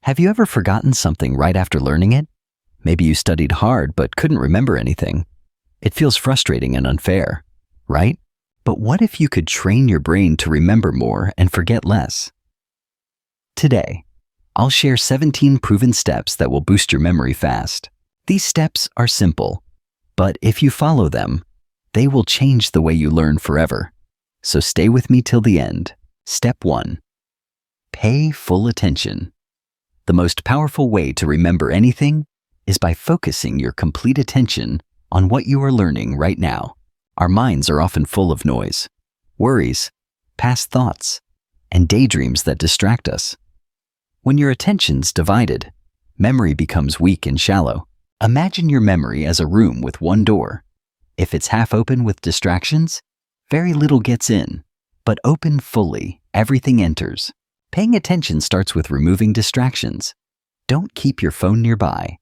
Have you ever forgotten something right after learning it? Maybe you studied hard but couldn't remember anything. It feels frustrating and unfair, right? But what if you could train your brain to remember more and forget less? Today, I'll share 17 proven steps that will boost your memory fast. These steps are simple, but if you follow them, they will change the way you learn forever. So stay with me till the end. Step 1. Pay full attention. The most powerful way to remember anything is by focusing your complete attention on what you are learning right now. Our minds are often full of noise, worries, past thoughts, and daydreams that distract us. When your attention's divided, memory becomes weak and shallow. Imagine your memory as a room with one door. If it's half open with distractions, very little gets in, but open fully, everything enters. Paying attention starts with removing distractions. Don't keep your phone nearby.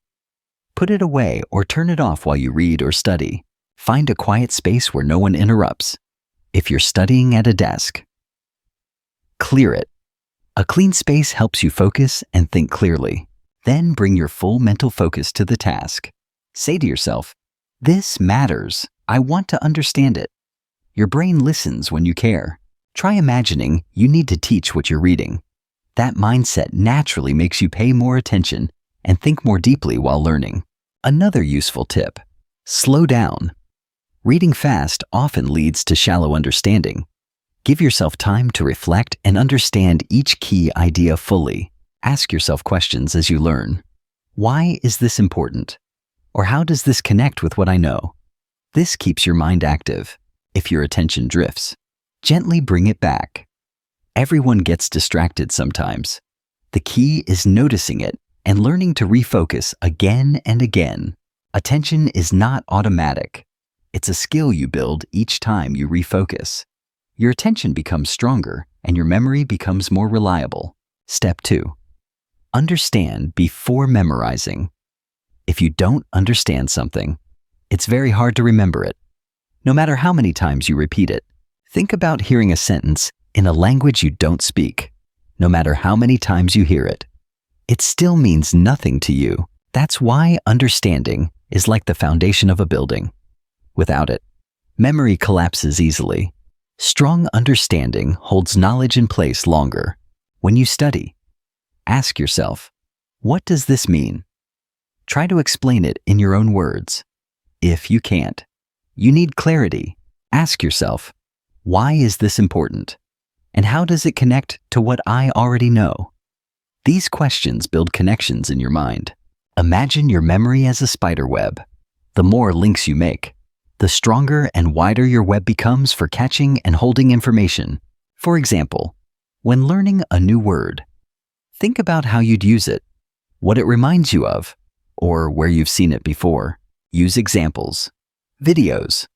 Put it away or turn it off while you read or study. Find a quiet space where no one interrupts. If you're studying at a desk, clear it. A clean space helps you focus and think clearly. Then bring your full mental focus to the task. Say to yourself, "This matters. I want to understand it." Your brain listens when you care. Try imagining you need to teach what you're reading. That mindset naturally makes you pay more attention and think more deeply while learning. Another useful tip: slow down. Reading fast often leads to shallow understanding. Give yourself time to reflect and understand each key idea fully. Ask yourself questions as you learn. Why is this important? Or how does this connect with what I know? This keeps your mind active. If your attention drifts, gently bring it back. Everyone gets distracted sometimes. The key is noticing it and learning to refocus again and again. Attention is not automatic. It's a skill you build each time you refocus. Your attention becomes stronger and your memory becomes more reliable. Step 2. Understand before memorizing. If you don't understand something, it's very hard to remember it. No matter how many times you repeat it, think about hearing a sentence in a language you don't speak. No matter how many times you hear it, it still means nothing to you. That's why understanding is like the foundation of a building. Without it, memory collapses easily. Strong understanding holds knowledge in place longer. When you study, ask yourself, what does this mean? Try to explain it in your own words. If you can't, you need clarity. Ask yourself, why is this important? And how does it connect to what I already know? These questions build connections in your mind. Imagine your memory as a spider web. The more links you make, the stronger and wider your web becomes for catching and holding information. For example, when learning a new word, think about how you'd use it, what it reminds you of, or where you've seen it before. Use examples, videos,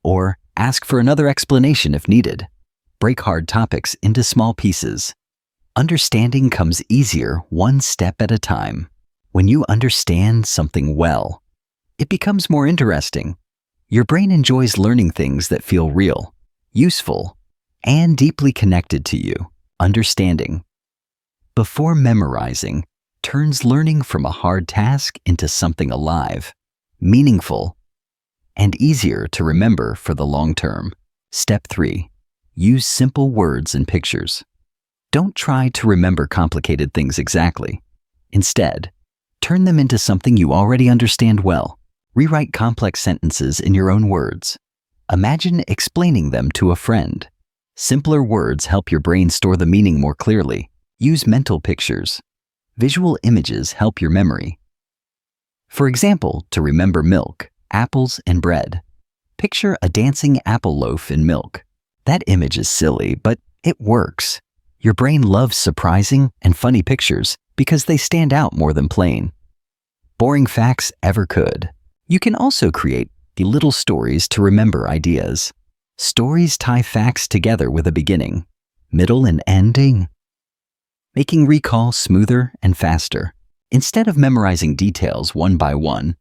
or ask for another explanation if needed. Break hard topics into small pieces. Understanding comes easier one step at a time. When you understand something well, it becomes more interesting. Your brain enjoys learning things that feel real, useful, and deeply connected to you. Understanding before memorizing turns learning from a hard task into something alive, meaningful, and easier to remember for the long term. Step 3. Use simple words and pictures. Don't try to remember complicated things exactly. Instead, turn them into something you already understand well. Rewrite complex sentences in your own words. Imagine explaining them to a friend. Simpler words help your brain store the meaning more clearly. Use mental pictures. Visual images help your memory. For example, to remember milk, apples, and bread, picture a dancing apple loaf in milk. That image is silly, but it works. Your brain loves surprising and funny pictures because they stand out more than plain, boring facts ever could. You can also create the little stories to remember ideas. Stories tie facts together with a beginning, middle, and ending, making recall smoother and faster. Instead of memorizing details one by one,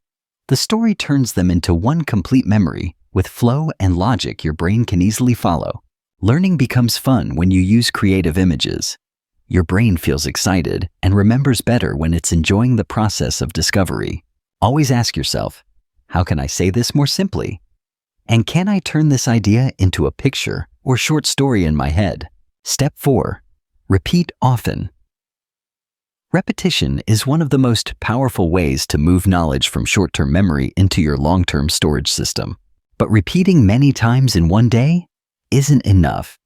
the story turns them into one complete memory with flow and logic your brain can easily follow. Learning becomes fun when you use creative images. Your brain feels excited and remembers better when it's enjoying the process of discovery. Always ask yourself, how can I say this more simply? And can I turn this idea into a picture or short story in my head? Step 4. Repeat often. Repetition is one of the most powerful ways to move knowledge from short-term memory into your long-term storage system. But repeating many times in one day isn't enough.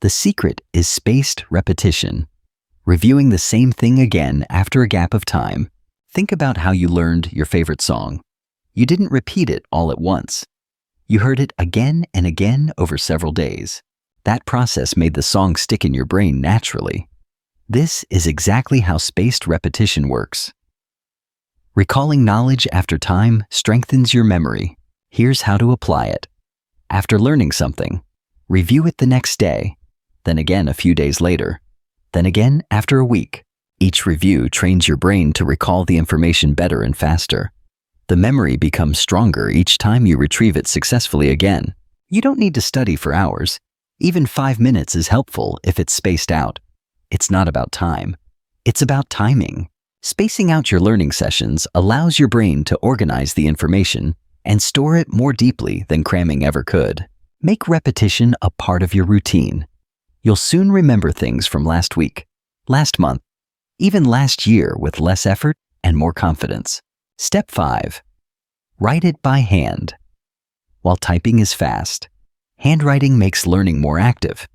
The secret is spaced repetition. Reviewing the same thing again after a gap of time. Think about how you learned your favorite song. You didn't repeat it all at once. You heard it again and again over several days. That process made the song stick in your brain naturally. This is exactly how spaced repetition works. Recalling knowledge after time strengthens your memory. Here's how to apply it. After learning something, review it the next day, then again a few days later, then again after a week. Each review trains your brain to recall the information better and faster. The memory becomes stronger each time you retrieve it successfully again. You don't need to study for hours. Even 5 minutes is helpful if it's spaced out. It's not about time. It's about timing. Spacing out your learning sessions allows your brain to organize the information and store it more deeply than cramming ever could. Make repetition a part of your routine. You'll soon remember things from last week, last month, even last year with less effort and more confidence. Step 5. Write it by hand. While typing is fast, handwriting makes learning more active.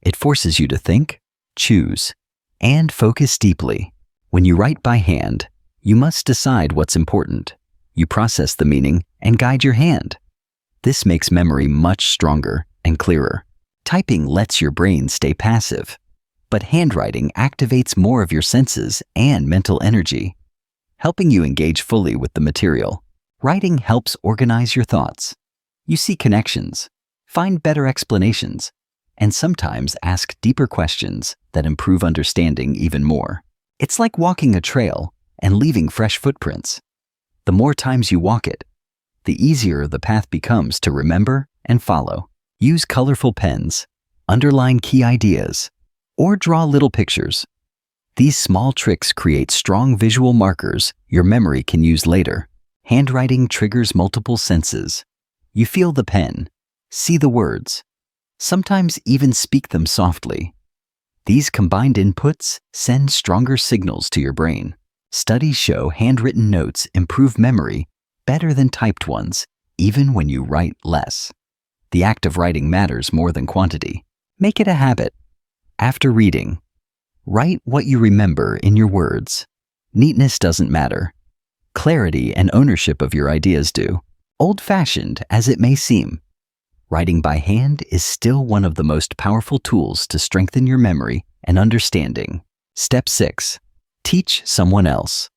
It forces you to think, choose, and focus deeply. When you write by hand, you must decide what's important. You process the meaning and guide your hand. This makes memory much stronger and clearer. Typing lets your brain stay passive, but handwriting activates more of your senses and mental energy, helping you engage fully with the material. Writing helps organize your thoughts. You see connections, find better explanations, and sometimes ask deeper questions that improve understanding even more. It's like walking a trail and leaving fresh footprints. The more times you walk it, the easier the path becomes to remember and follow. Use colorful pens, underline key ideas, or draw little pictures. These small tricks create strong visual markers your memory can use later. Handwriting triggers multiple senses. You feel the pen, see the words, sometimes even speak them softly. These combined inputs send stronger signals to your brain. Studies show handwritten notes improve memory better than typed ones, even when you write less. The act of writing matters more than quantity. Make it a habit. After reading, write what you remember in your words. Neatness doesn't matter. Clarity and ownership of your ideas do. Old-fashioned as it may seem, writing by hand is still one of the most powerful tools to strengthen your memory and understanding. Step 6. Teach someone else.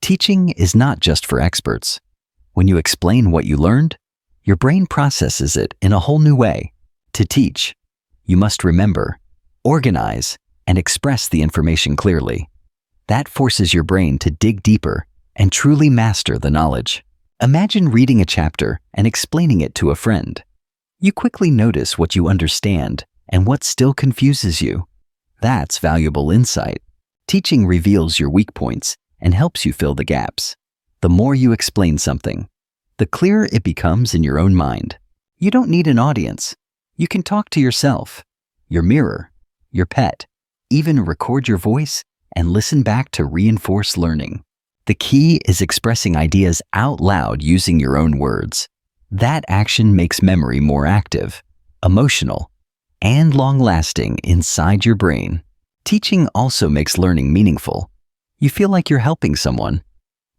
Teaching is not just for experts. When you explain what you learned, your brain processes it in a whole new way. To teach, you must remember, organize, and express the information clearly. That forces your brain to dig deeper and truly master the knowledge. Imagine reading a chapter and explaining it to a friend. You quickly notice what you understand and what still confuses you. That's valuable insight. Teaching reveals your weak points and helps you fill the gaps. The more you explain something, the clearer it becomes in your own mind. You don't need an audience. You can talk to yourself, your mirror, your pet, even record your voice and listen back to reinforce learning. The key is expressing ideas out loud using your own words. That action makes memory more active, emotional, and long-lasting inside your brain. Teaching also makes learning meaningful. You feel like you're helping someone.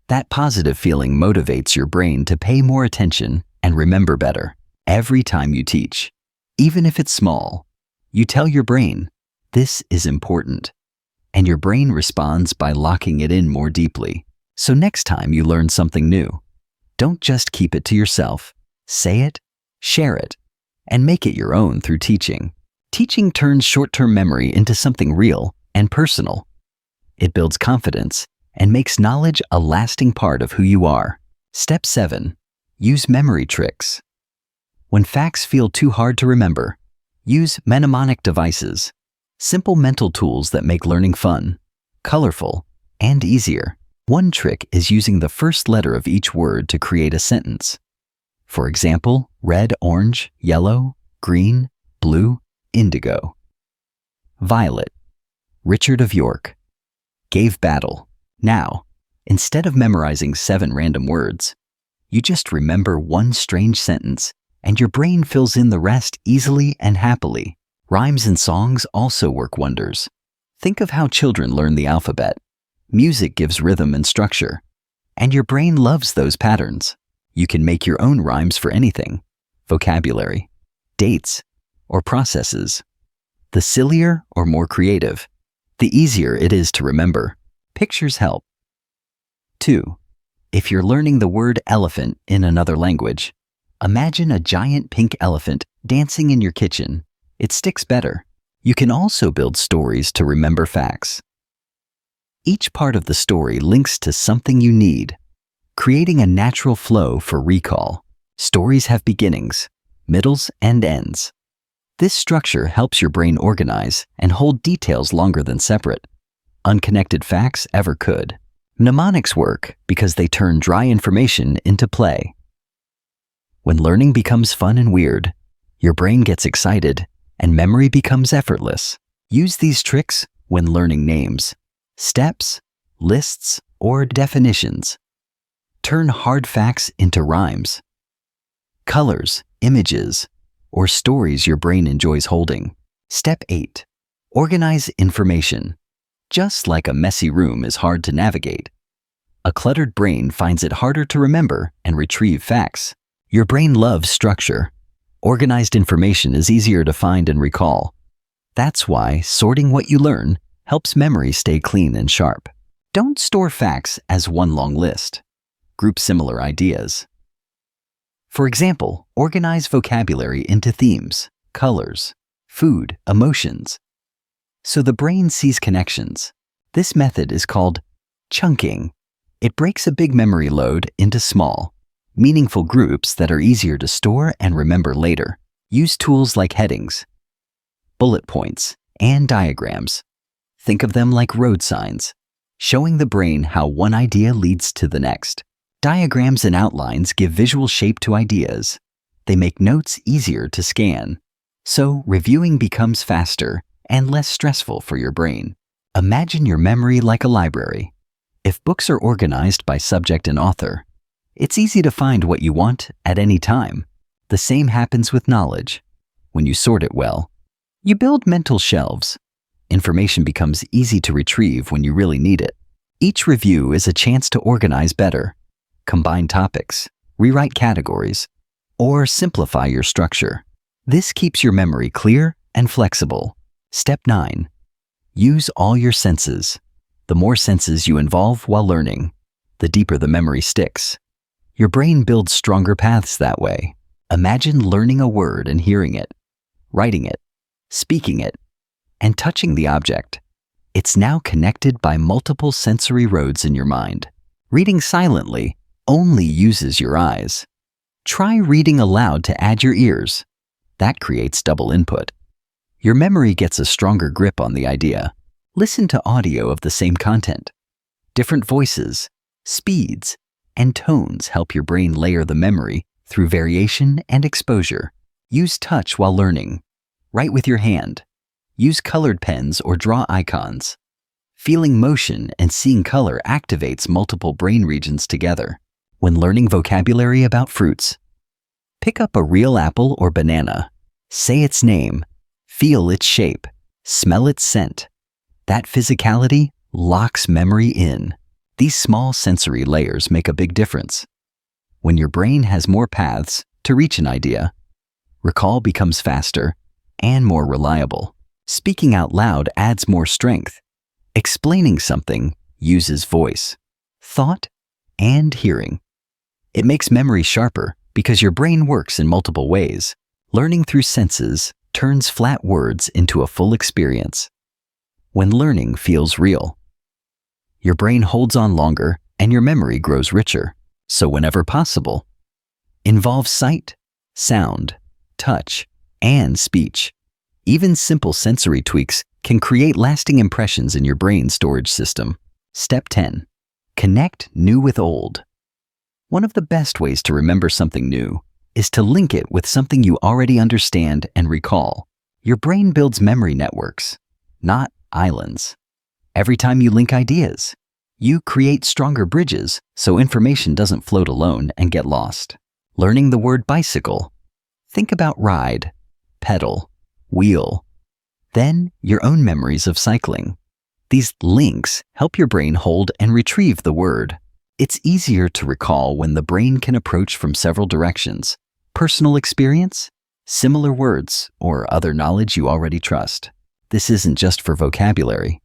That positive feeling motivates your brain to pay more attention and remember better. Every time you teach, even if it's small, you tell your brain, this is important, and your brain responds by locking it in more deeply. So next time you learn something new, don't just keep it to yourself. Say it, share it, and make it your own through teaching. Teaching turns short-term memory into something real and personal. It builds confidence and makes knowledge a lasting part of who you are. Step 7. Use memory tricks. When facts feel too hard to remember, use mnemonic devices. Simple mental tools that make learning fun, colorful, and easier. One trick is using the first letter of each word to create a sentence. For example, red, orange, yellow, green, blue, indigo. Violet. Richard of York. Gave battle. Now, instead of memorizing 7 random words, you just remember one strange sentence, and your brain fills in the rest easily and happily. Rhymes and songs also work wonders. Think of how children learn the alphabet. Music gives rhythm and structure, and your brain loves those patterns. You can make your own rhymes for anything: vocabulary, dates, or processes. The sillier or more creative, the easier it is to remember. Pictures help. 2. If you're learning the word elephant in another language, imagine a giant pink elephant dancing in your kitchen. It sticks better. You can also build stories to remember facts. Each part of the story links to something you need, creating a natural flow for recall. Stories have beginnings, middles, and ends. This structure helps your brain organize and hold details longer than separate, unconnected facts ever could. Mnemonics work because they turn dry information into play. When learning becomes fun and weird, your brain gets excited and memory becomes effortless. Use these tricks when learning names, steps, lists, or definitions. Turn hard facts into rhymes, colors, images, or stories your brain enjoys holding. Step 8. Organize information. Just like a messy room is hard to navigate, a cluttered brain finds it harder to remember and retrieve facts. Your brain loves structure. Organized information is easier to find and recall. That's why sorting what you learn helps memory stay clean and sharp. Don't store facts as one long list. Group similar ideas. For example, organize vocabulary into themes, colors, food, emotions, so the brain sees connections. This method is called chunking. It breaks a big memory load into small, meaningful groups that are easier to store and remember later. Use tools like headings, bullet points, and diagrams. Think of them like road signs, showing the brain how one idea leads to the next. Diagrams and outlines give visual shape to ideas. They make notes easier to scan, so reviewing becomes faster and less stressful for your brain. Imagine your memory like a library. If books are organized by subject and author, it's easy to find what you want at any time. The same happens with knowledge. When you sort it well, you build mental shelves. Information becomes easy to retrieve when you really need it. Each review is a chance to organize better, combine topics, rewrite categories, or simplify your structure. This keeps your memory clear and flexible. Step 9. Use all your senses. The more senses you involve while learning, the deeper the memory sticks. Your brain builds stronger paths that way. Imagine learning a word and hearing it, writing it, speaking it, and touching the object. It's now connected by multiple sensory roads in your mind. Reading silently only uses your eyes. Try reading aloud to add your ears. That creates double input. Your memory gets a stronger grip on the idea. Listen to audio of the same content. Different voices, speeds, and tones help your brain layer the memory through variation and exposure. Use touch while learning. Write with your hand. Use colored pens or draw icons. Feeling motion and seeing color activates multiple brain regions together. When learning vocabulary about fruits, pick up a real apple or banana. Say its name. Feel its shape. Smell its scent. That physicality locks memory in. These small sensory layers make a big difference. When your brain has more paths to reach an idea, recall becomes faster and more reliable. Speaking out loud adds more strength. Explaining something uses voice, thought, and hearing. It makes memory sharper because your brain works in multiple ways. Learning through senses turns flat words into a full experience. When learning feels real, your brain holds on longer and your memory grows richer. So whenever possible, involve sight, sound, touch, and speech. Even simple sensory tweaks can create lasting impressions in your brain storage system. Step 10. Connect new with old. One of the best ways to remember something new is to link it with something you already understand and recall. Your brain builds memory networks, not islands. Every time you link ideas, you create stronger bridges so information doesn't float alone and get lost. Learning the word bicycle. Think about ride, pedal, wheel. Then your own memories of cycling. These links help your brain hold and retrieve the word. It's easier to recall when the brain can approach from several directions: personal experience, similar words, or other knowledge you already trust. This isn't just for vocabulary.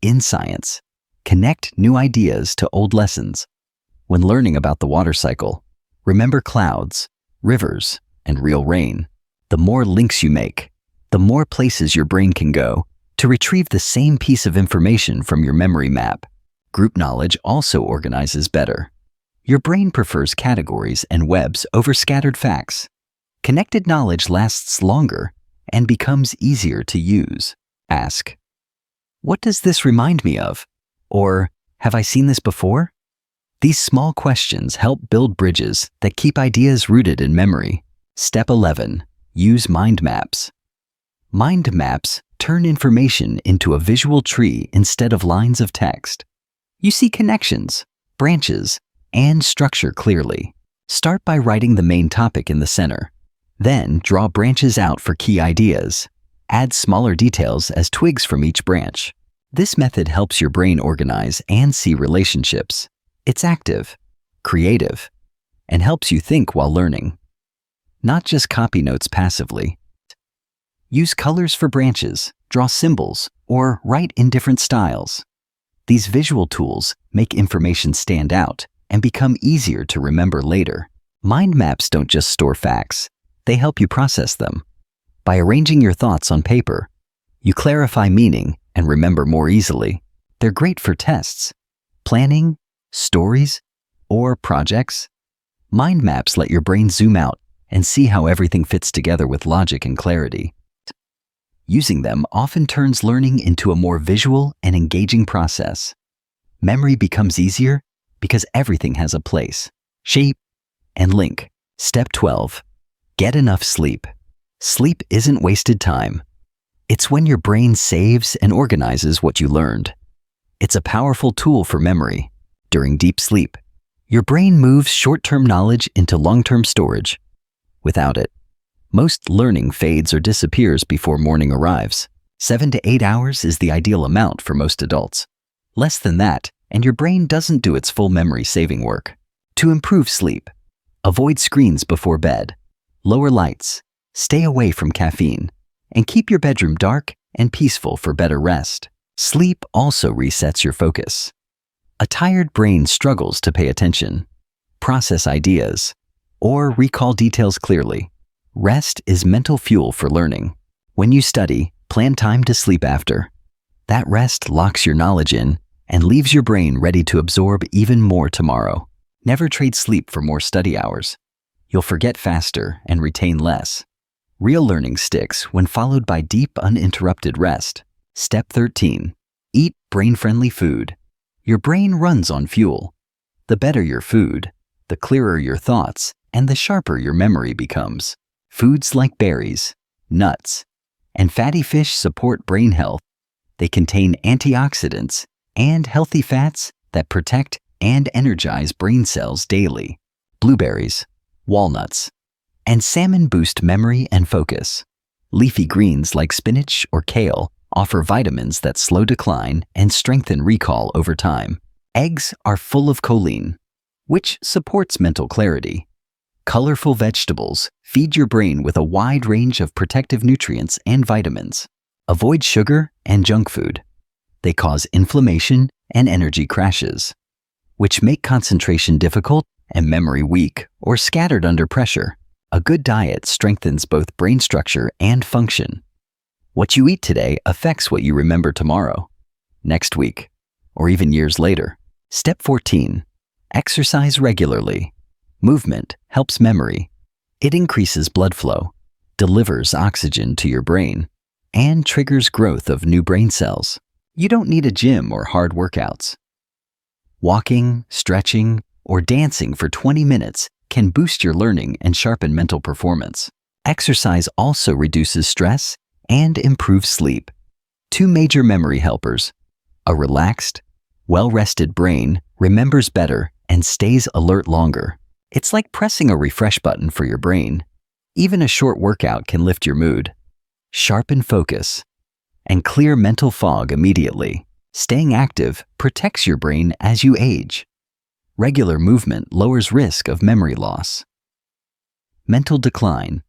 In science, connect new ideas to old lessons. When learning about the water cycle, remember clouds, rivers, and real rain. The more links you make, the more places your brain can go to retrieve the same piece of information from your memory map. Group knowledge also organizes better. Your brain prefers categories and webs over scattered facts. Connected knowledge lasts longer and becomes easier to use. Ask, "What does this remind me of?" Or, "Have I seen this before?" These small questions help build bridges that keep ideas rooted in memory. Step 11. Use mind maps. Mind maps turn information into a visual tree instead of lines of text. You see connections, branches, and structure clearly. Start by writing the main topic in the center. Then draw branches out for key ideas. Add smaller details as twigs from each branch. This method helps your brain organize and see relationships. It's active, creative, and helps you think while learning. Not just copy notes passively. Use colors for branches, draw symbols, or write in different styles. These visual tools make information stand out and become easier to remember later. Mind maps don't just store facts, they help you process them. By arranging your thoughts on paper, you clarify meaning and remember more easily. They're great for tests, planning, stories, or projects. Mind maps let your brain zoom out and see how everything fits together with logic and clarity. Using them often turns learning into a more visual and engaging process. Memory becomes easier because everything has a place, shape, and link. Step 12. Get enough sleep. Sleep isn't wasted time. It's when your brain saves and organizes what you learned. It's a powerful tool for memory. During deep sleep, your brain moves short-term knowledge into long-term storage. Without it, most learning fades or disappears before morning arrives. 7 to 8 hours is the ideal amount for most adults. Less than that, and your brain doesn't do its full memory-saving work. To improve sleep, avoid screens before bed, lower lights, stay away from caffeine, and keep your bedroom dark and peaceful for better rest. Sleep also resets your focus. A tired brain struggles to pay attention, process ideas, or recall details clearly. Rest is mental fuel for learning. When you study, plan time to sleep after. That rest locks your knowledge in and leaves your brain ready to absorb even more tomorrow. Never trade sleep for more study hours. You'll forget faster and retain less. Real learning sticks when followed by deep, uninterrupted rest. Step 13. Eat brain-friendly food. Your brain runs on fuel. The better your food, the clearer your thoughts, and the sharper your memory becomes. Foods like berries, nuts, and fatty fish support brain health. They contain antioxidants and healthy fats that protect and energize brain cells daily. Blueberries, walnuts, and salmon boost memory and focus. Leafy greens like spinach or kale offer vitamins that slow decline and strengthen recall over time. Eggs are full of choline, which supports mental clarity. Colorful vegetables feed your brain with a wide range of protective nutrients and vitamins. Avoid sugar and junk food. They cause inflammation and energy crashes, which make concentration difficult and memory weak or scattered under pressure. A good diet strengthens both brain structure and function. What you eat today affects what you remember tomorrow, next week, or even years later. Step 14. Exercise regularly. Movement helps memory. It increases blood flow, delivers oxygen to your brain, and triggers growth of new brain cells. You don't need a gym or hard workouts. Walking, stretching, or dancing for 20 minutes can boost your learning and sharpen mental performance. Exercise also reduces stress and improves sleep. Two major memory helpers. A relaxed, well-rested brain remembers better and stays alert longer. It's like pressing a refresh button for your brain. Even a short workout can lift your mood, sharpen focus, and clear mental fog immediately. Staying active protects your brain as you age. Regular movement lowers risk of memory loss, mental decline,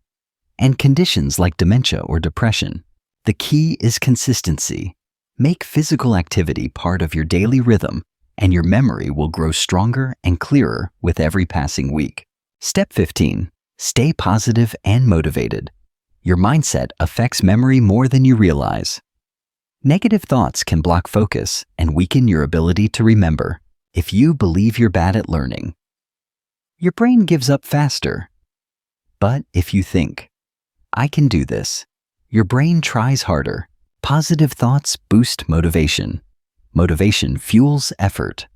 and conditions like dementia or depression. The key is consistency. Make physical activity part of your daily rhythm, and your memory will grow stronger and clearer with every passing week. Step 15. Stay positive and motivated. Your mindset affects memory more than you realize. Negative thoughts can block focus and weaken your ability to remember. If you believe you're bad at learning, your brain gives up faster. But if you think, I can do this, your brain tries harder. Positive thoughts boost motivation. Motivation fuels effort.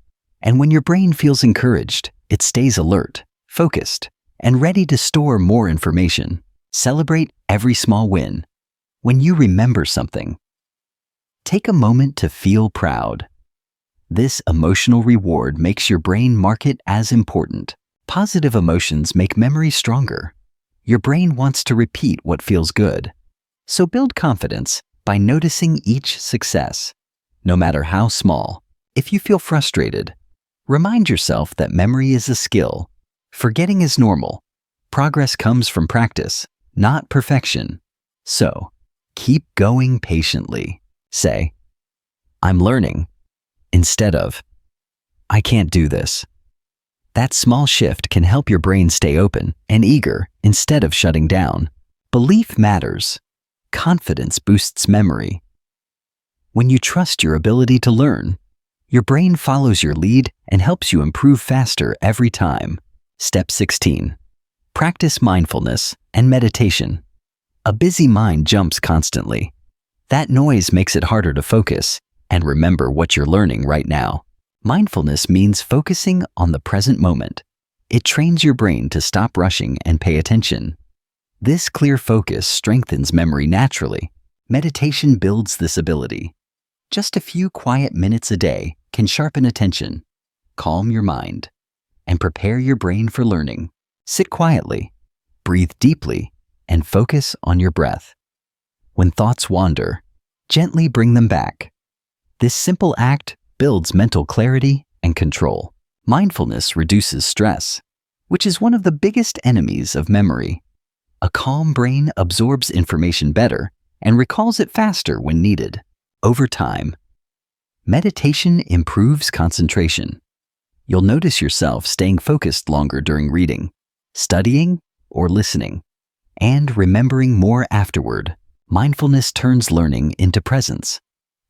And when your brain feels encouraged, it stays alert, focused, and ready to store more information. Celebrate every small win. When you remember something, take a moment to feel proud. This emotional reward makes your brain mark it as important. Positive emotions make memory stronger. Your brain wants to repeat what feels good. So build confidence by noticing each success, no matter how small. If you feel frustrated, remind yourself that memory is a skill. Forgetting is normal. Progress comes from practice, not perfection. So, keep going patiently. Say, I'm learning, instead of, I can't do this. That small shift can help your brain stay open and eager instead of shutting down. Belief matters. Confidence boosts memory. When you trust your ability to learn, your brain follows your lead and helps you improve faster every time. Step 16. Practice mindfulness and meditation. A busy mind jumps constantly. That noise makes it harder to focus and remember what you're learning right now. Mindfulness means focusing on the present moment. It trains your brain to stop rushing and pay attention. This clear focus strengthens memory naturally. Meditation builds this ability. Just a few quiet minutes a day can sharpen attention, calm your mind, and prepare your brain for learning. Sit quietly, breathe deeply, and focus on your breath. When thoughts wander, gently bring them back. This simple act builds mental clarity and control. Mindfulness reduces stress, which is one of the biggest enemies of memory. A calm brain absorbs information better and recalls it faster when needed. Over time, meditation improves concentration. You'll notice yourself staying focused longer during reading, studying, or listening, and remembering more afterward. Mindfulness turns learning into presence.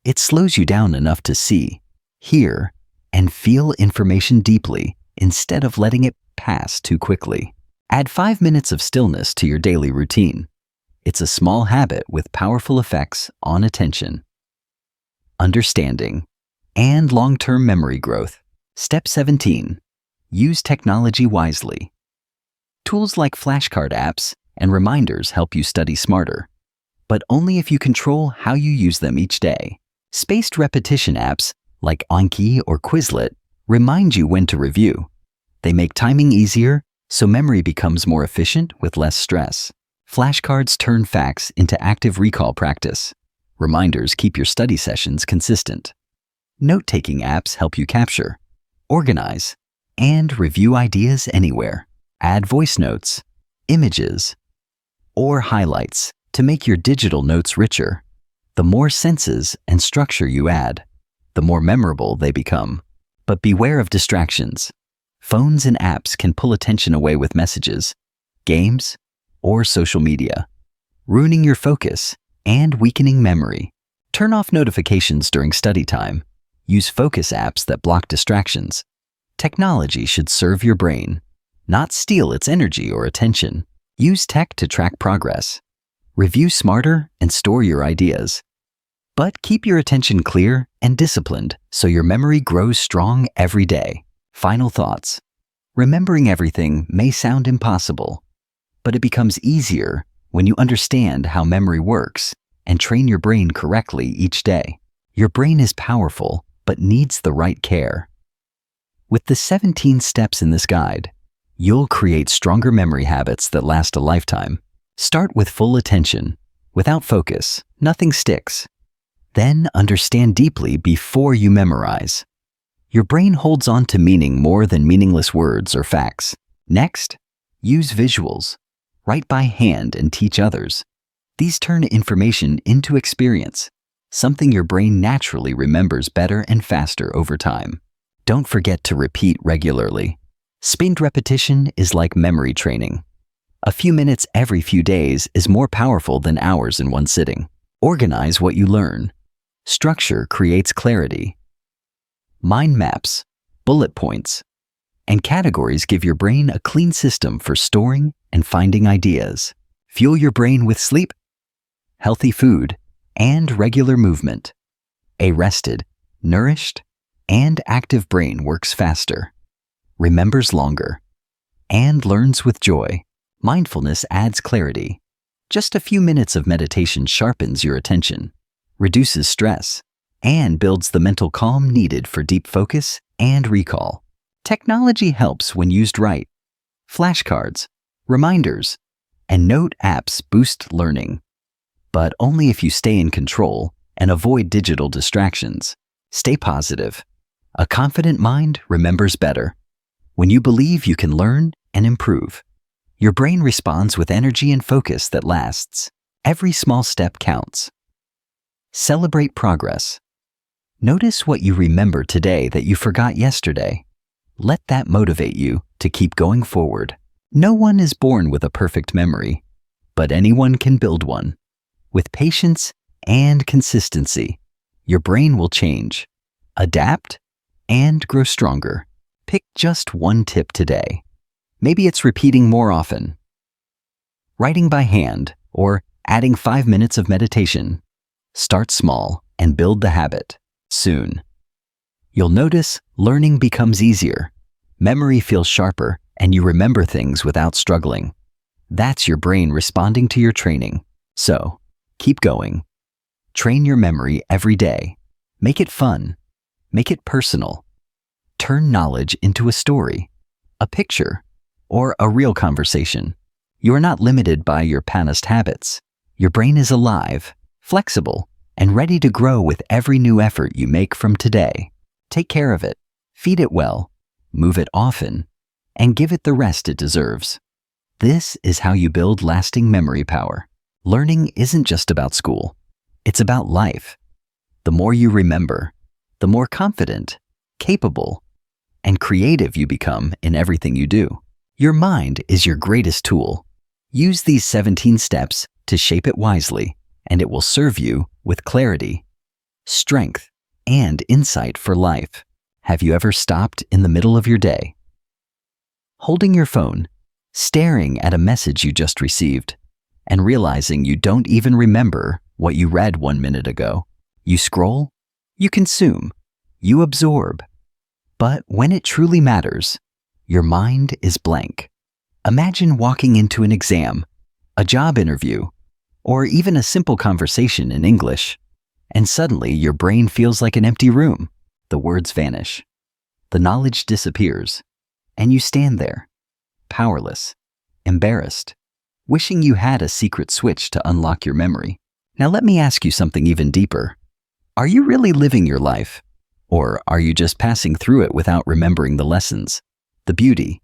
It slows you down enough to see, hear, and feel information deeply instead of letting it pass too quickly. Add 5 minutes of stillness to your daily routine. It's a small habit with powerful effects on attention, understanding, and long-term memory growth. Step 17. Use technology wisely. Tools like flashcard apps and reminders help you study smarter, but only if you control how you use them each day. Spaced repetition apps like Anki or Quizlet remind you when to review. They make timing easier, so memory becomes more efficient with less stress. Flashcards turn facts into active recall practice. Reminders keep your study sessions consistent. Note-taking apps help you capture, organize, and review ideas anywhere. Add voice notes, images, or highlights to make your digital notes richer. The more senses and structure you add, the more memorable they become. But beware of distractions. Phones and apps can pull attention away with messages, games, or social media, ruining your focus and weakening memory. Turn off notifications during study time. Use focus apps that block distractions. Technology should serve your brain, not steal its energy or attention. Use tech to track progress, Review smarter and store your ideas. But keep your attention clear and disciplined so your memory grows strong every day. Final thoughts. Remembering everything may sound impossible, but it becomes easier when you understand how memory works and train your brain correctly each day. Your brain is powerful, but needs the right care. With the 17 steps in this guide, you'll create stronger memory habits that last a lifetime. Start with full attention. Without focus, nothing sticks. Then understand deeply before you memorize. Your brain holds on to meaning more than meaningless words or facts. Next, use visuals. Write by hand and teach others. These turn information into experience, something your brain naturally remembers better and faster over time. Don't forget to repeat regularly. Spaced repetition is like memory training. A few minutes every few days is more powerful than hours in one sitting. Organize what you learn. Structure creates clarity. Mind maps, bullet points, and categories give your brain a clean system for storing and finding ideas. Fuel your brain with sleep, healthy food, and regular movement. A rested, nourished, and active brain works faster, remembers longer, and learns with joy. Mindfulness adds clarity. Just a few minutes of meditation sharpens your attention, reduces stress, and builds the mental calm needed for deep focus and recall. Technology helps when used right. Flashcards, reminders, and note apps boost learning, but only if you stay in control and avoid digital distractions. Stay positive. A confident mind remembers better. When you believe you can learn and improve, your brain responds with energy and focus that lasts. Every small step counts. Celebrate progress. Notice what you remember today that you forgot yesterday. Let that motivate you to keep going forward. No one is born with a perfect memory, but anyone can build one. With patience and consistency, your brain will change, adapt, and grow stronger. Pick just one tip today. Maybe it's repeating more often, writing by hand, or adding 5 minutes of meditation. Start small and build the habit. Soon, you'll notice learning becomes easier, memory feels sharper, and you remember things without struggling. That's your brain responding to your training. So, keep going. Train your memory every day. Make it fun. Make it personal. Turn knowledge into a story, a picture, or a real conversation. You are not limited by your past habits. Your brain is alive, flexible, and ready to grow with every new effort you make from today. Take care of it, feed it well, move it often, and give it the rest it deserves. This is how you build lasting memory power. Learning isn't just about school. It's about life. The more you remember, the more confident, capable, and creative you become in everything you do. Your mind is your greatest tool. Use these 17 steps to shape it wisely, and it will serve you with clarity, strength, and insight for life. Have you ever stopped in the middle of your day, holding your phone, staring at a message you just received, and realizing you don't even remember what you read 1 minute ago? You scroll, you consume, you absorb. But when it truly matters, your mind is blank. Imagine walking into an exam, a job interview, or even a simple conversation in English, and suddenly your brain feels like an empty room. The words vanish, the knowledge disappears, and you stand there, powerless, embarrassed, wishing you had a secret switch to unlock your memory. Now let me ask you something even deeper. Are you really living your life? Or are you just passing through it without remembering the lessons, the beauty,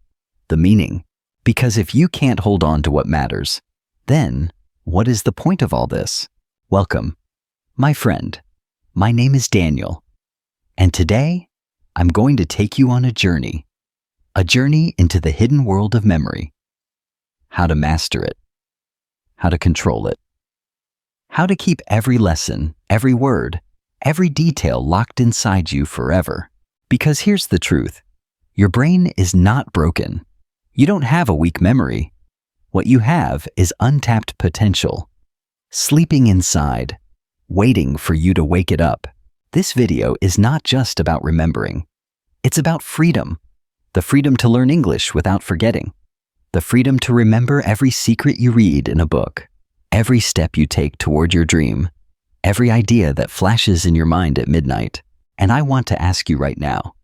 the meaning? Because if you can't hold on to what matters, then what is the point of all this? Welcome, my friend. My name is Daniel, and today I'm going to take you on a journey into the hidden world of memory. How to master it, how to control it, how to keep every lesson, every word, every detail locked inside you forever. Because here's the truth. Your brain is not broken. You don't have a weak memory. What you have is untapped potential. sleeping inside, waiting for you to wake it up. This video is not just about remembering. It's about freedom. The freedom to learn English without forgetting. The freedom to remember every secret you read in a book, every step you take toward your dream, every idea that flashes in your mind at midnight. And I want to ask you right now,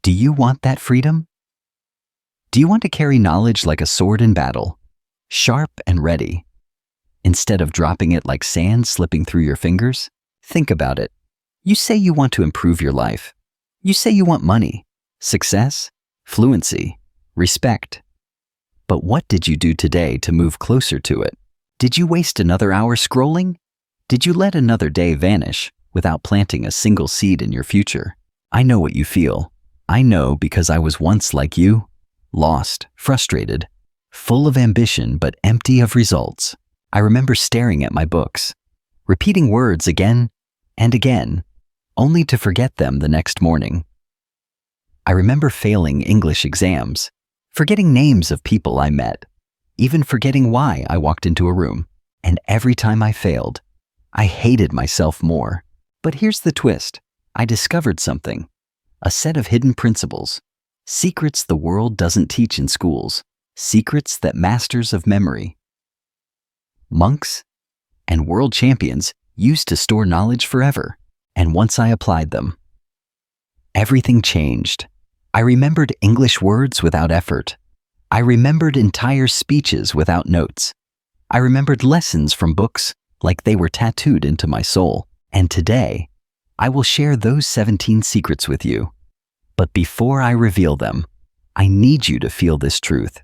do you want that freedom? Do you want to carry knowledge like a sword in battle, sharp and ready, instead of dropping it like sand slipping through your fingers? Think about it. You say you want to improve your life. You say you want money, success, fluency, respect. But what did you do today to move closer to it? Did you waste another hour scrolling? Did you let another day vanish without planting a single seed in your future? I know what you feel. I know because I was once like you, lost, frustrated, full of ambition but empty of results. I remember staring at my books, repeating words again and again, only to forget them the next morning. I remember failing English exams, forgetting names of people I met, even forgetting why I walked into a room. And every time I failed, I hated myself more. But here's the twist. I discovered something, a set of hidden principles, secrets the world doesn't teach in schools, secrets that masters of memory, monks, and world champions used to store knowledge forever. And once I applied them, everything changed. I remembered English words without effort. I remembered entire speeches without notes. I remembered lessons from books like they were tattooed into my soul. And today, I will share those 17 secrets with you. But before I reveal them, I need you to feel this truth.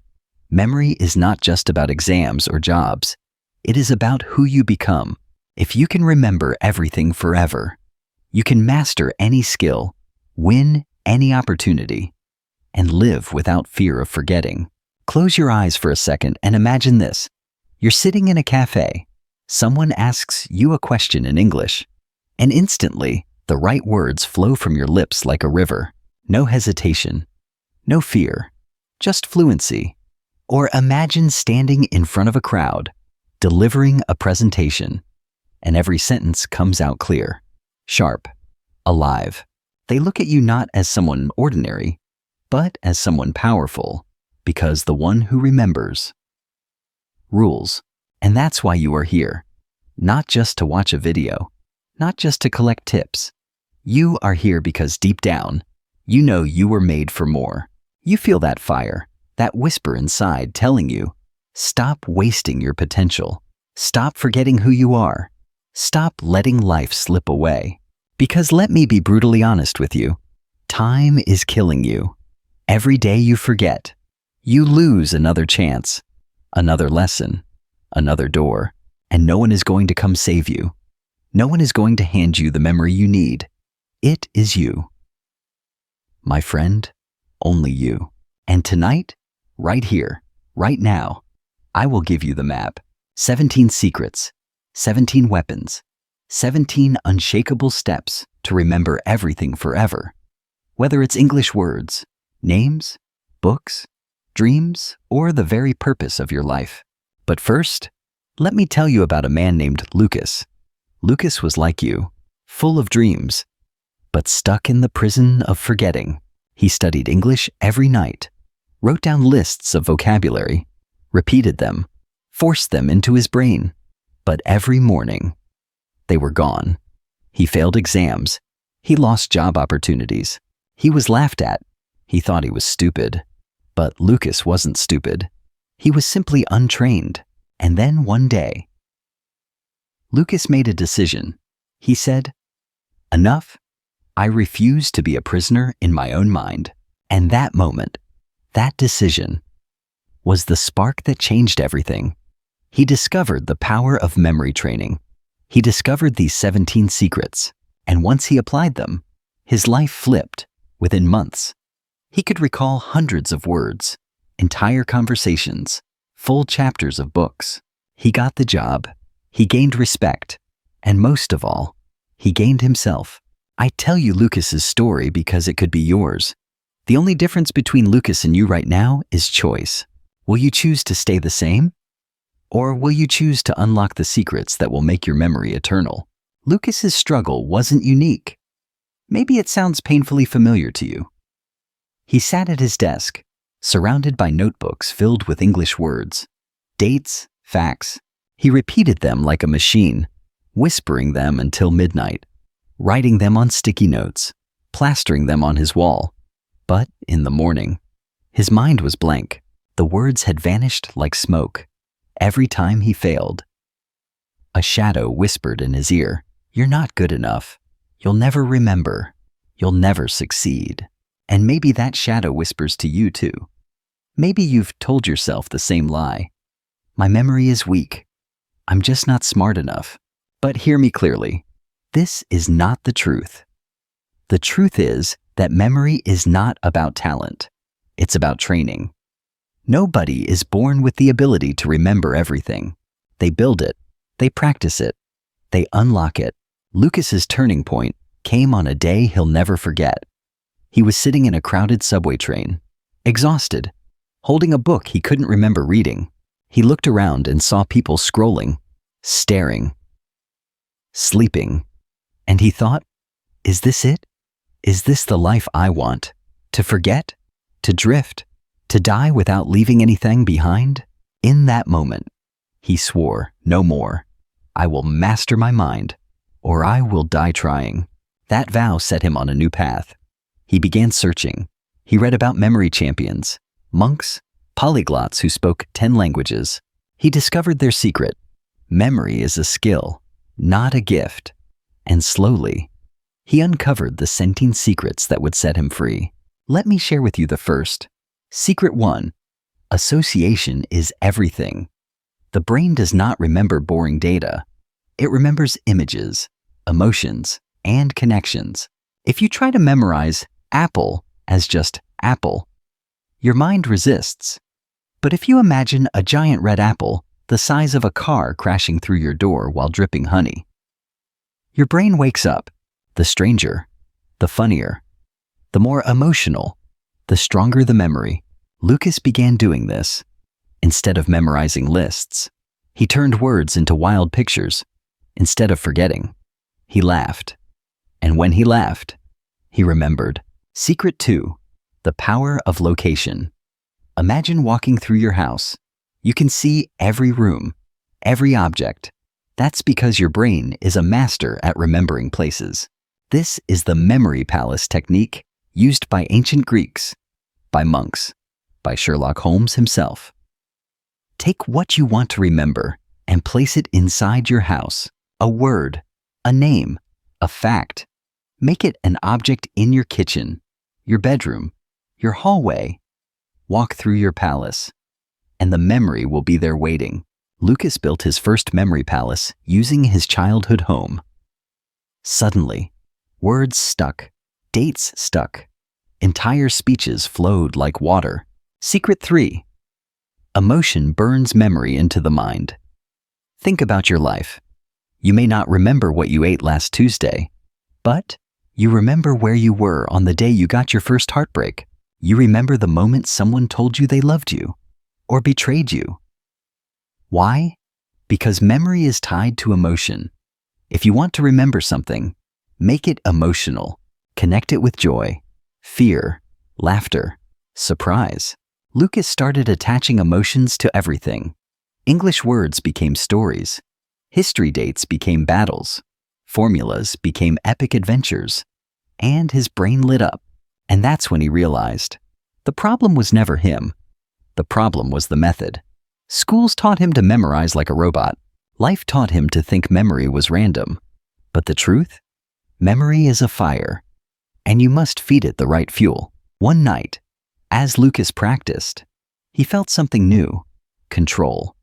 Memory is not just about exams or jobs. It is about who you become. If you can remember everything forever, you can master any skill, win any opportunity, and live without fear of forgetting. Close your eyes for a second and imagine this. You're sitting in a cafe. Someone asks you a question in English, and instantly, the right words flow from your lips like a river. No hesitation, no fear, just fluency. Or imagine standing in front of a crowd, delivering a presentation, and every sentence comes out clear, sharp, alive. They look at you not as someone ordinary, but as someone powerful, because the one who remembers rules. And that's why you are here, not just to watch a video, not just to collect tips. You are here because deep down, you know you were made for more. You feel that fire, that whisper inside telling you, stop wasting your potential. Stop forgetting who you are. Stop letting life slip away. Because let me be brutally honest with you, time is killing you. Every day you forget, you lose another chance, another lesson, another door, and no one is going to come save you. No one is going to hand you the memory you need. It is you. My friend, only you. And tonight, right here, right now, I will give you the map. 17 secrets, 17 weapons, 17 unshakable steps to remember everything forever. Whether it's English words, names, books, dreams, or the very purpose of your life. But first, let me tell you about a man named Lucas. Lucas was like you, full of dreams, but stuck in the prison of forgetting. He studied English every night, wrote down lists of vocabulary, repeated them, forced them into his brain. But every morning, they were gone. He failed exams. He lost job opportunities. He was laughed at. He thought he was stupid. But Lucas wasn't stupid. He was simply untrained. And then one day, Lucas made a decision. He said, "Enough. I refuse to be a prisoner in my own mind." And that moment, that decision, was the spark that changed everything. He discovered the power of memory training. He discovered these 17 secrets, and once he applied them, his life flipped within months. He could recall hundreds of words, entire conversations, full chapters of books. He got the job, he gained respect, and most of all, he gained himself. I tell you Lucas's story because it could be yours. The only difference between Lucas and you right now is choice. Will you choose to stay the same? Or will you choose to unlock the secrets that will make your memory eternal? Lucas's struggle wasn't unique. Maybe it sounds painfully familiar to you. He sat at his desk, surrounded by notebooks filled with English words, dates, facts. He repeated them like a machine, whispering them until midnight, writing them on sticky notes, plastering them on his wall. But in the morning, his mind was blank. The words had vanished like smoke. Every time he failed, a shadow whispered in his ear, "You're not good enough. You'll never remember. You'll never succeed." And maybe that shadow whispers to you too. Maybe you've told yourself the same lie. My memory is weak. I'm just not smart enough. But hear me clearly. This is not the truth. The truth is that memory is not about talent. It's about training. Nobody is born with the ability to remember everything. They build it. They practice it. They unlock it. Lucas's turning point came on a day he'll never forget. He was sitting in a crowded subway train, exhausted, holding a book he couldn't remember reading. He looked around and saw people scrolling, staring, sleeping. And he thought, is this it? Is this the life I want? To forget? To drift? To die without leaving anything behind? In that moment, he swore, no more. I will master my mind, or I will die trying. That vow set him on a new path. He began searching. He read about memory champions, monks, polyglots who spoke 10 languages. He discovered their secret. Memory is a skill, not a gift. And slowly, he uncovered the scenting secrets that would set him free. Let me share with you the first. Secret 1. Association is everything. The brain does not remember boring data. It remembers images, emotions, and connections. If you try to memorize apple as just apple, your mind resists. But if you imagine a giant red apple the size of a car crashing through your door while dripping honey, your brain wakes up. The stranger, the funnier, the more emotional, the stronger the memory. Lucas began doing this. Instead of memorizing lists, he turned words into wild pictures. Instead of forgetting, he laughed. And when he laughed, he remembered. Secret 2. The power of location. Imagine walking through your house. You can see every room, every object. That's because your brain is a master at remembering places. This is the memory palace technique used by ancient Greeks, by monks, by Sherlock Holmes himself. Take what you want to remember and place it inside your house. A word, a name, a fact. Make it an object in your kitchen, your bedroom, your hallway. Walk through your palace, and the memory will be there waiting. Lucas built his first memory palace using his childhood home. Suddenly, words stuck, dates stuck, entire speeches flowed like water. Secret 3. Emotion burns memory into the mind. Think about your life. You may not remember what you ate last Tuesday, but you remember where you were on the day you got your first heartbreak. You remember the moment someone told you they loved you or betrayed you. Why? Because memory is tied to emotion. If you want to remember something, make it emotional. Connect it with joy, fear, laughter, surprise. Lucas started attaching emotions to everything. English words became stories. History dates became battles. Formulas became epic adventures. And his brain lit up. And that's when he realized the problem was never him. The problem was the method. Schools taught him to memorize like a robot. Life taught him to think memory was random. But the truth? Memory is a fire, and you must feed it the right fuel. One night, as Lucas practiced, he felt something new: control.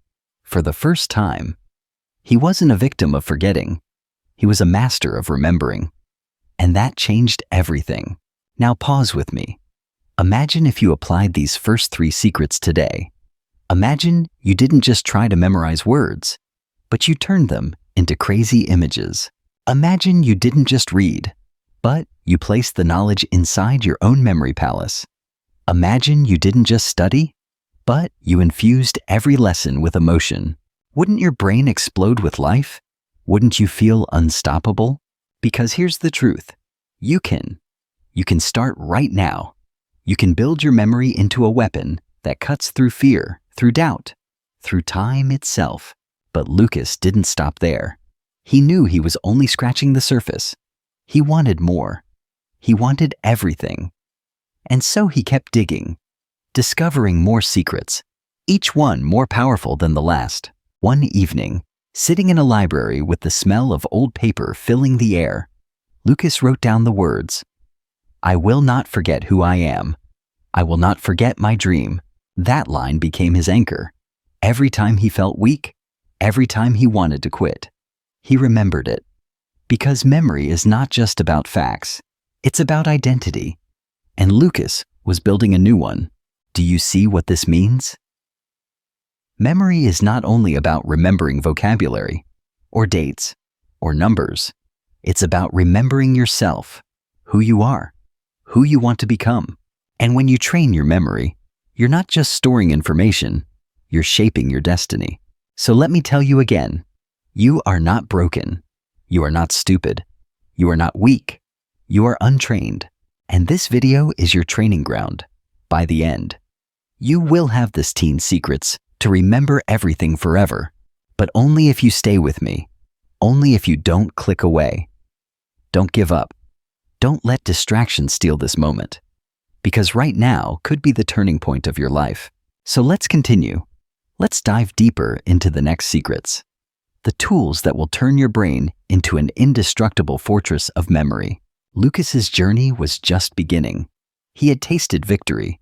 For the first time, he wasn't a victim of forgetting. He was a master of remembering. And that changed everything. Now pause with me. Imagine if you applied these first 3 secrets today. Imagine you didn't just try to memorize words, but you turned them into crazy images. Imagine you didn't just read, but you placed the knowledge inside your own memory palace. Imagine you didn't just study, but you infused every lesson with emotion. Wouldn't your brain explode with life? Wouldn't you feel unstoppable? Because here's the truth. You can. You can start right now. You can build your memory into a weapon that cuts through fear, through doubt, through time itself. But Lucas didn't stop there. He knew he was only scratching the surface. He wanted more. He wanted everything. And so he kept digging, discovering more secrets, each one more powerful than the last. One evening, sitting in a library with the smell of old paper filling the air, Lucas wrote down the words, "I will not forget who I am. I will not forget my dream." That line became his anchor. Every time he felt weak, every time he wanted to quit, he remembered it. Because memory is not just about facts, it's about identity. And Lucas was building a new one. Do you see what this means? Memory is not only about remembering vocabulary, or dates, or numbers. It's about remembering yourself, who you are, who you want to become. And when you train your memory, you're not just storing information, you're shaping your destiny. So let me tell you again, you are not broken. You are not stupid. You are not weak. You are untrained. And this video is your training ground. By the end, you will have the teen secrets to remember everything forever, but only if you stay with me, only if you don't click away. Don't give up. Don't let distractions steal this moment, because right now could be the turning point of your life. So let's continue. Let's dive deeper into the next secrets, the tools that will turn your brain into an indestructible fortress of memory. Lucas's journey was just beginning. He had tasted victory,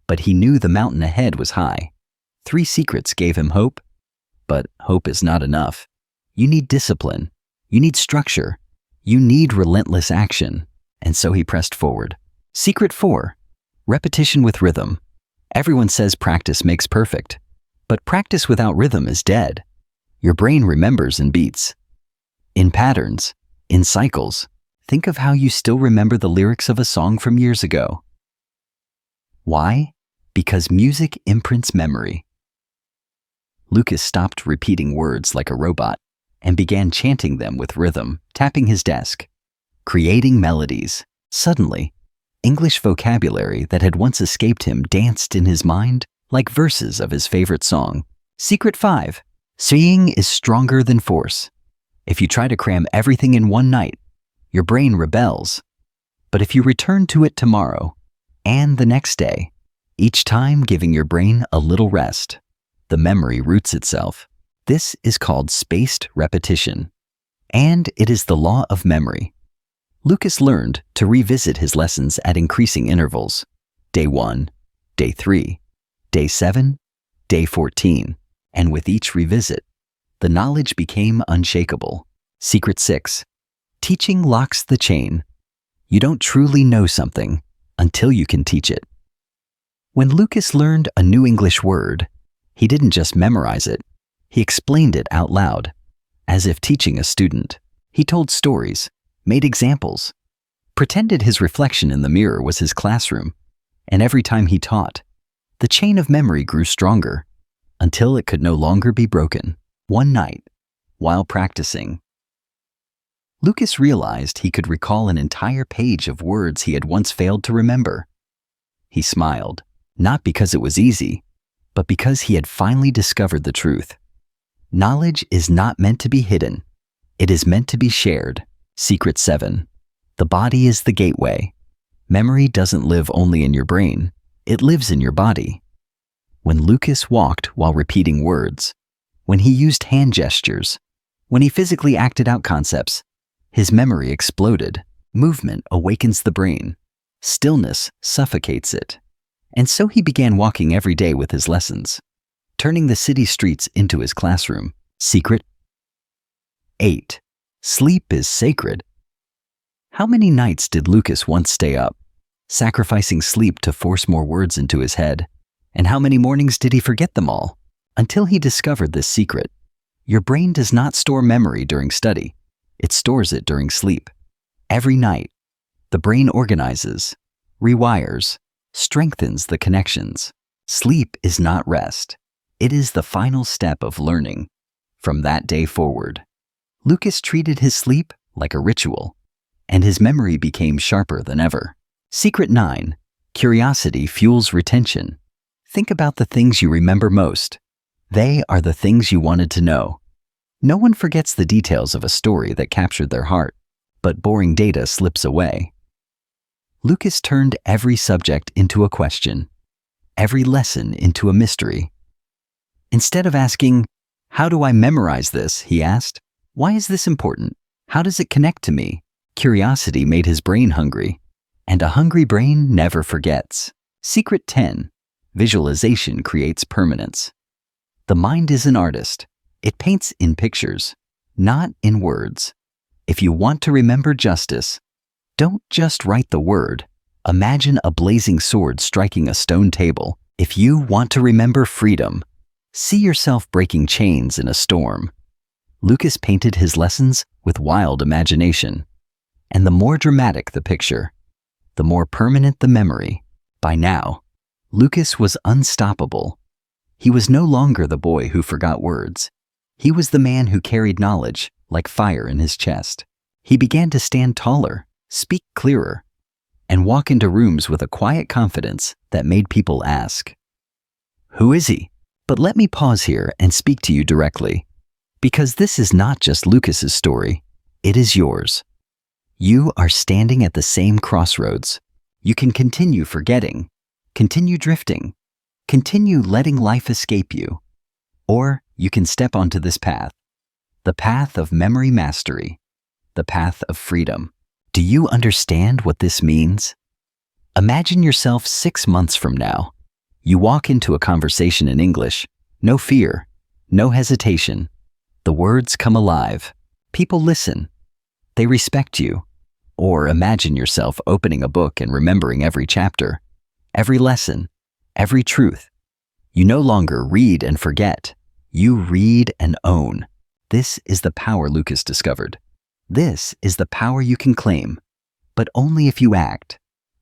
but he knew the mountain ahead was high. 3 secrets gave him hope, but hope is not enough. You need discipline. You need structure. You need relentless action. And so he pressed forward. Secret 4, repetition with rhythm. Everyone says practice makes perfect, but practice without rhythm is dead. Your brain remembers in beats, in patterns, in cycles. Think of how you still remember the lyrics of a song from years ago. Why? Because music imprints memory. Lucas stopped repeating words like a robot and began chanting them with rhythm, tapping his desk, creating melodies. Suddenly, English vocabulary that had once escaped him danced in his mind like verses of his favorite song. Secret 5. Seeing is stronger than force. If you try to cram everything in one night, your brain rebels. But if you return to it tomorrow and the next day, each time giving your brain a little rest, the memory roots itself. This is called spaced repetition, and it is the law of memory. Lucas learned to revisit his lessons at increasing intervals. Day 1, Day 3, Day 7, Day 14, and with each revisit, the knowledge became unshakable. Secret 6. Teaching locks the chain. You don't truly know something until you can teach it. When Lucas learned a new English word, he didn't just memorize it, he explained it out loud, as if teaching a student. He told stories, made examples, pretended his reflection in the mirror was his classroom, and every time he taught, the chain of memory grew stronger until it could no longer be broken. One night, while practicing, Lucas realized he could recall an entire page of words he had once failed to remember. He smiled, not because it was easy, but because he had finally discovered the truth. Knowledge is not meant to be hidden. It is meant to be shared. Secret 7. The body is the gateway. Memory doesn't live only in your brain. It lives in your body. When Lucas walked while repeating words, when he used hand gestures, when he physically acted out concepts, his memory exploded. Movement awakens the brain. Stillness suffocates it. And so he began walking every day with his lessons, turning the city streets into his classroom. Secret 8. Sleep is sacred. How many nights did Lucas once stay up, sacrificing sleep to force more words into his head? And how many mornings did he forget them all? Until he discovered this secret. Your brain does not store memory during study. It stores it during sleep. Every night, the brain organizes, rewires, strengthens the connections. Sleep is not rest. It is the final step of learning. From that day forward, Lucas treated his sleep like a ritual, and his memory became sharper than ever. Secret 9. Curiosity fuels retention. Think about the things you remember most. They are the things you wanted to know. No one forgets the details of a story that captured their heart, but boring data slips away. Lucas turned every subject into a question, every lesson into a mystery. Instead of asking, "How do I memorize this?" he asked, "Why is this important? How does it connect to me?" Curiosity made his brain hungry, and a hungry brain never forgets. Secret 10. Visualization creates permanence. The mind is an artist. It paints in pictures, not in words. If you want to remember justice, don't just write the word. Imagine a blazing sword striking a stone table. If you want to remember freedom, see yourself breaking chains in a storm. Lucas painted his lessons with wild imagination. And the more dramatic the picture, the more permanent the memory. By now, Lucas was unstoppable. He was no longer the boy who forgot words. He was the man who carried knowledge like fire in his chest. He began to stand taller, speak clearer, and walk into rooms with a quiet confidence that made people ask, "Who is he?" But let me pause here and speak to you directly, because this is not just Lucas's story, it is yours. You are standing at the same crossroads. You can continue forgetting, continue drifting, continue letting life escape you, or you can step onto this path, the path of memory mastery, the path of freedom. Do you understand what this means? Imagine yourself 6 months from now. You walk into a conversation in English, no fear, no hesitation. The words come alive. People listen. They respect you. Or imagine yourself opening a book and remembering every chapter, every lesson, every truth. You no longer read and forget. You read and own. This is the power Lucas discovered. This is the power you can claim, but only if you act,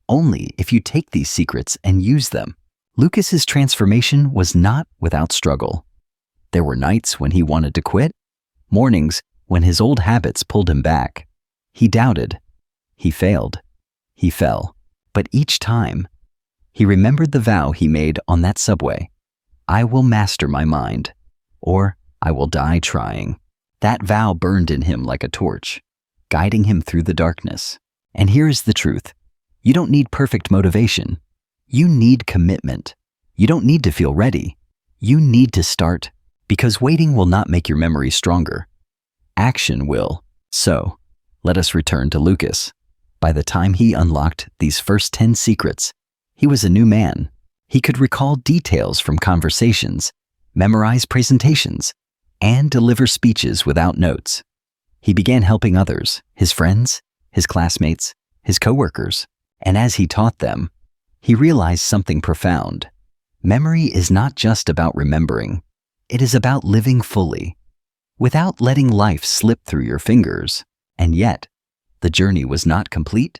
only if you take these secrets and use them. Lucas's transformation was not without struggle. There were nights when he wanted to quit, mornings when his old habits pulled him back. He doubted, he failed, he fell, but each time, he remembered the vow he made on that subway. "I will master my mind," or "I will die trying." That vow burned in him like a torch, guiding him through the darkness. And here is the truth. You don't need perfect motivation. You need commitment. You don't need to feel ready. You need to start, because waiting will not make your memory stronger. Action will. So, let us return to Lucas. By the time he unlocked these first 10 secrets, he was a new man. He could recall details from conversations, memorize presentations, and deliver speeches without notes. He began helping others, his friends, his classmates, his coworkers, and as he taught them, he realized something profound. Memory is not just about remembering. It is about living fully, without letting life slip through your fingers. And yet, the journey was not complete,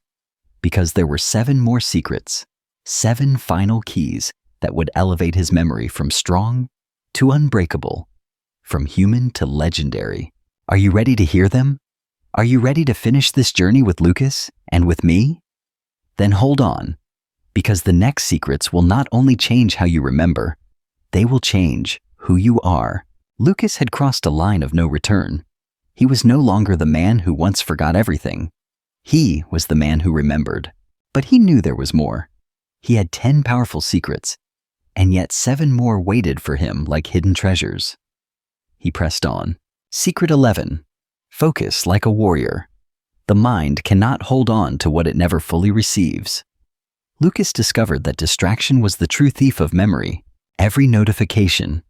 because there were 7 more secrets, 7 final keys that would elevate his memory from strong to unbreakable, from human to legendary. Are you ready to hear them? Are you ready to finish this journey with Lucas and with me? Then hold on, because the next secrets will not only change how you remember, they will change who you are. Lucas had crossed a line of no return. He was no longer the man who once forgot everything. He was the man who remembered. But he knew there was more. He had 10 powerful secrets, and yet 7 more waited for him like hidden treasures. He pressed on. Secret 11. Focus like a warrior. The mind cannot hold on to what it never fully receives. Lucas discovered that distraction was the true thief of memory. Every notification,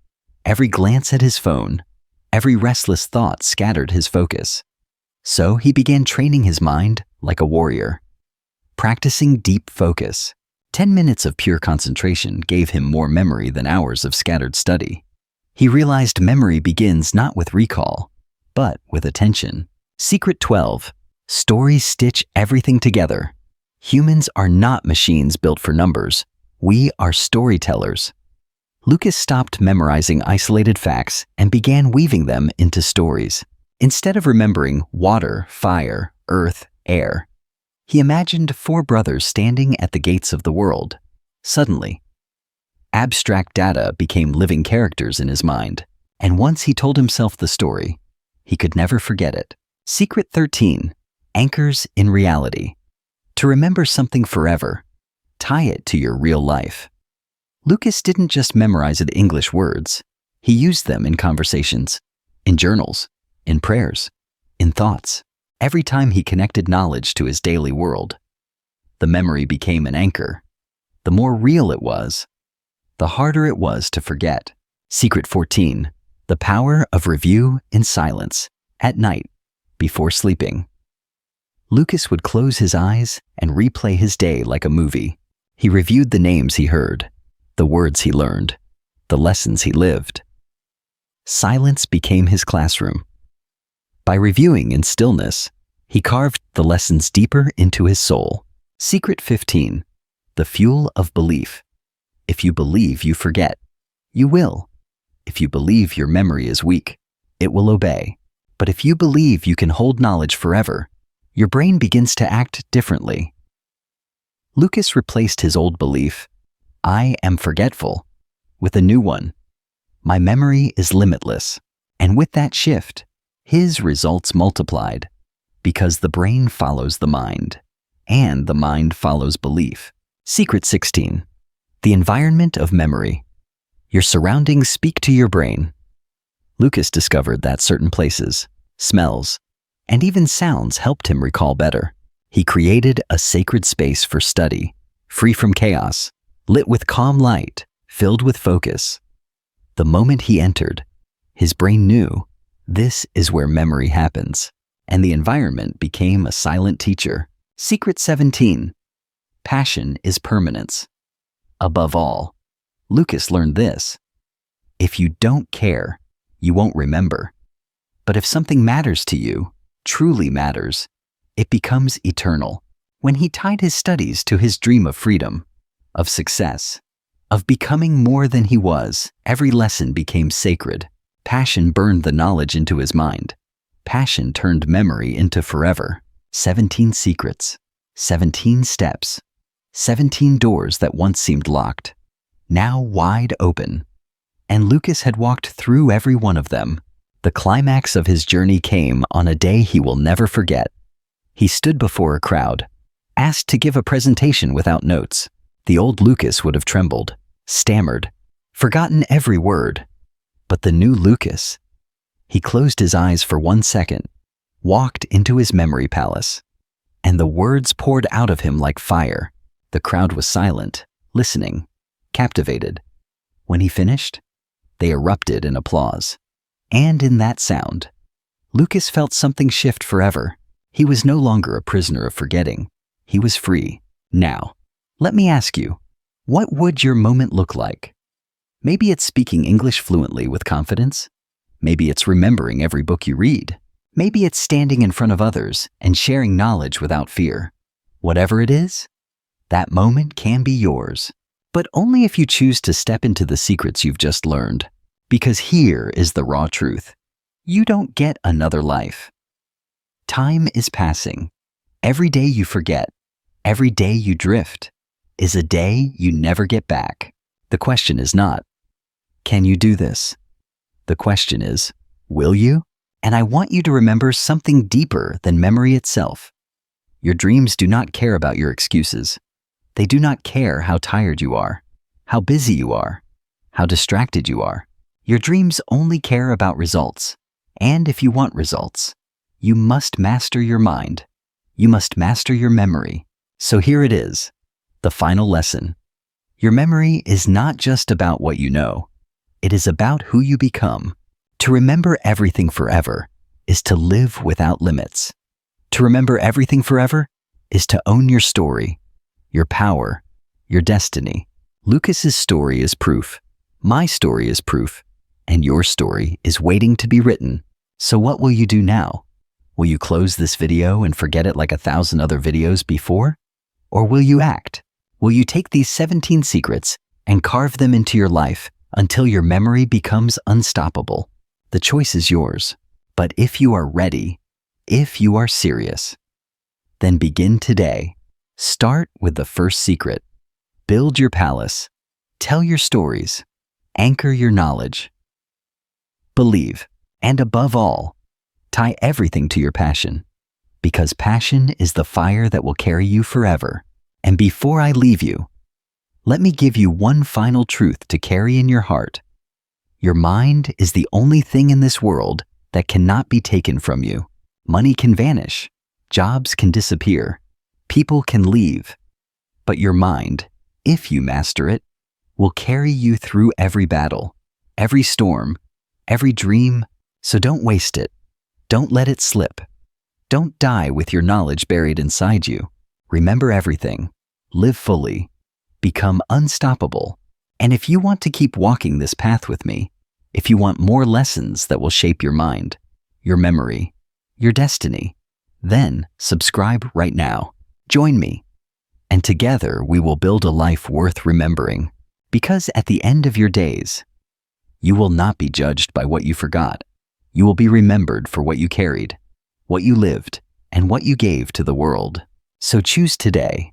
every glance at his phone, every restless thought scattered his focus. So he began training his mind like a warrior, practicing deep focus. 10 minutes of pure concentration gave him more memory than hours of scattered study. He realized memory begins not with recall, but with attention. Secret 12. Stories stitch everything together. Humans are not machines built for numbers. We are storytellers. Lucas stopped memorizing isolated facts and began weaving them into stories. Instead of remembering water, fire, earth, air, he imagined 4 brothers standing at the gates of the world. Suddenly, abstract data became living characters in his mind, and once he told himself the story, he could never forget it. Secret 13. Anchors in reality. To remember something forever, tie it to your real life. Lucas didn't just memorize the English words. He used them in conversations, in journals, in prayers, in thoughts. Every time he connected knowledge to his daily world, the memory became an anchor. The more real it was, the harder it was to forget. Secret 14. The power of review in silence. At night, before sleeping, Lucas would close his eyes and replay his day like a movie. He reviewed the names he heard, the words he learned, the lessons he lived. Silence became his classroom. By reviewing in stillness, he carved the lessons deeper into his soul. Secret 15. The fuel of belief. If you believe you forget, you will. If you believe your memory is weak, it will obey. But if you believe you can hold knowledge forever, your brain begins to act differently. Lucas replaced his old belief, "I am forgetful," with a new one, "My memory is limitless." And with that shift, his results multiplied, because the brain follows the mind, and the mind follows belief. Secret 16. The environment of memory. Your surroundings speak to your brain. Lucas discovered that certain places, smells, and even sounds helped him recall better. He created a sacred space for study, free from chaos, lit with calm light, filled with focus. The moment he entered, his brain knew this is where memory happens, and the environment became a silent teacher. Secret 17. Passion is permanence. Above all, Lucas learned this: if you don't care, you won't remember. But if something matters to you, truly matters, it becomes eternal. When he tied his studies to his dream of freedom, of success, of becoming more than he was, every lesson became sacred. Passion burned the knowledge into his mind. Passion turned memory into forever. 17 secrets, 17 steps, 17 doors that once seemed locked, now wide open. And Lucas had walked through every one of them. The climax of his journey came on a day he will never forget. He stood before a crowd, asked to give a presentation without notes. The old Lucas would have trembled, stammered, forgotten every word. But the new Lucas, he closed his eyes for 1 second, walked into his memory palace, and the words poured out of him like fire. The crowd was silent, listening, captivated. When he finished, they erupted in applause. And in that sound, Lucas felt something shift forever. He was no longer a prisoner of forgetting. He was free. Now, let me ask you, what would your moment look like? Maybe it's speaking English fluently with confidence. Maybe it's remembering every book you read. Maybe it's standing in front of others and sharing knowledge without fear. Whatever it is, that moment can be yours. But only if you choose to step into the secrets you've just learned. Because here is the raw truth. You don't get another life. Time is passing. Every day you forget, every day you drift, is a day you never get back. The question is not, can you do this? The question is, will you? And I want you to remember something deeper than memory itself. Your dreams do not care about your excuses. They do not care how tired you are, how busy you are, how distracted you are. Your dreams only care about results. And if you want results, you must master your mind. You must master your memory. So here it is, the final lesson. Your memory is not just about what you know. It is about who you become. To remember everything forever is to live without limits. To remember everything forever is to own your story, your power, your destiny. Lucas's story is proof. My story is proof. And your story is waiting to be written. So what will you do now? Will you close this video and forget it like 1,000 other videos before? Or will you act? Will you take these 17 secrets and carve them into your life until your memory becomes unstoppable. The choice is yours. But if you are ready, if you are serious, then begin today. Start with the first secret. Build your palace. Tell your stories. Anchor your knowledge. Believe, and above all, tie everything to your passion. Because passion is the fire that will carry you forever. And before I leave you, let me give you one final truth to carry in your heart. Your mind is the only thing in this world that cannot be taken from you. Money can vanish, jobs can disappear, people can leave, but your mind, if you master it, will carry you through every battle, every storm, every dream. So don't waste it. Don't let it slip. Don't die with your knowledge buried inside you. Remember everything. Live fully. Become unstoppable. And if you want to keep walking this path with me, if you want more lessons that will shape your mind, your memory, your destiny, then subscribe right now. Join me. And together we will build a life worth remembering. Because at the end of your days, you will not be judged by what you forgot. You will be remembered for what you carried, what you lived, and what you gave to the world. So choose today.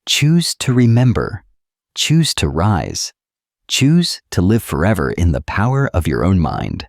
Choose to remember. Choose to rise. Choose to live forever in the power of your own mind.